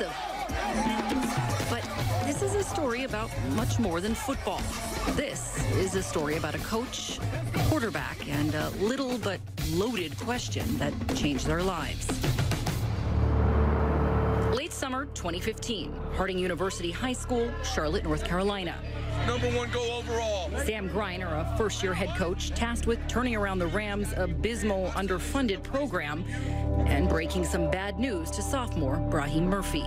impressive. But this is a story about much more than football. This is a story about a coach, quarterback, and a little but loaded question that changed their lives. Late summer 2015, Harding University High School, Charlotte, North Carolina. #1 goal overall. Sam Greiner, a first-year head coach, tasked with turning around the Rams' abysmal, underfunded program and breaking some bad news to sophomore Brahim Murphy.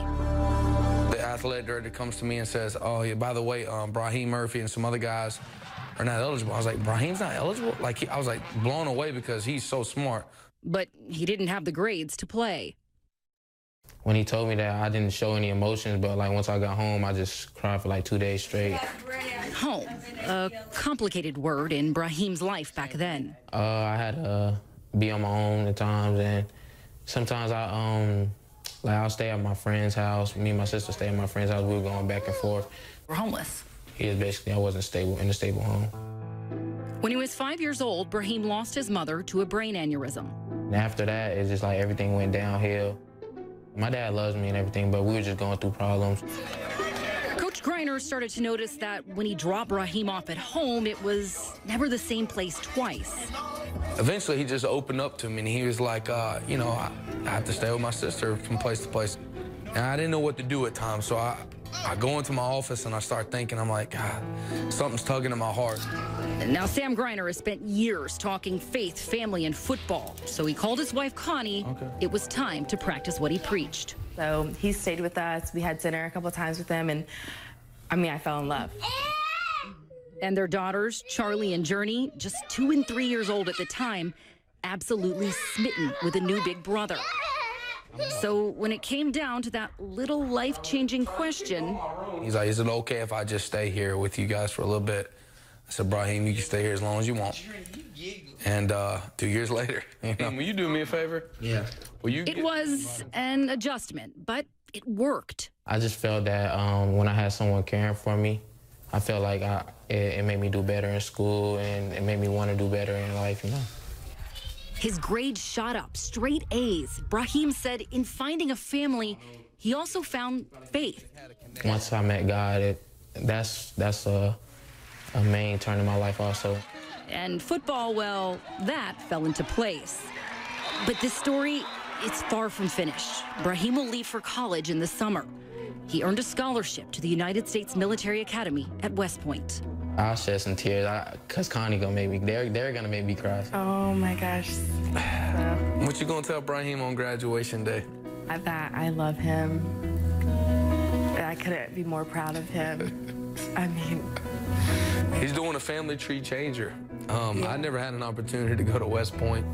The athletic director comes to me and says, "Oh, yeah, by the way, Brahim Murphy and some other guys are not eligible." I was like, "Brahim's not eligible?" I was like blown away because he's so smart. But he didn't have the grades to play. When he told me that, I didn't show any emotions, but like once I got home, I just cried for like 2 days straight. Home, a complicated word in Brahim's life back then. I had to be on my own at times, and sometimes I'll stay at my friend's house. Me and my sister stay at my friend's house. We were going back and forth. We're homeless. I wasn't stable in a stable home. When he was 5 years old, Brahim lost his mother to a brain aneurysm. And after that, it's just like everything went downhill. My dad loves me and everything, but we were just going through problems. Coach Greiner started to notice that when he dropped Brahim off at home, it was never the same place twice. Eventually, he just opened up to me, and he was like, I have to stay with my sister from place to place. And I didn't know what to do at times, so I go into my office and I start thinking, I'm like, God, something's tugging at my heart. Now, Sam Greiner has spent years talking faith, family, and football. So he called his wife, Connie. Okay. It was time to practice what he preached. So he stayed with us. We had dinner a couple times with him, and I fell in love. And their daughters, Charlie and Journey, just 2 and 3 years old at the time, absolutely smitten with a new big brother. So when it came down to that little life-changing question... He's like, "Is it okay if I just stay here with you guys for a little bit?" I said, "Brahim, you can stay here as long as you want." And 2 years later, will you do me a favor? Yeah. It was an adjustment, but it worked. I just felt that when I had someone caring for me, I felt like it made me do better in school, and it made me want to do better in life, His grades shot up, straight A's. Brahim said in finding a family, he also found faith. Once I met God, that's a main turn in my life also. And football, well, that fell into place. But this story, it's far from finished. Brahim will leave for college in the summer. He earned a scholarship to the United States Military Academy at West Point. I'll shed some tears, cause Connie gonna make me. They're gonna make me cry. Oh my gosh. What you gonna tell Brahim on graduation day? That I love him. I couldn't be more proud of him. He's doing a family tree changer. I never had an opportunity to go to West Point.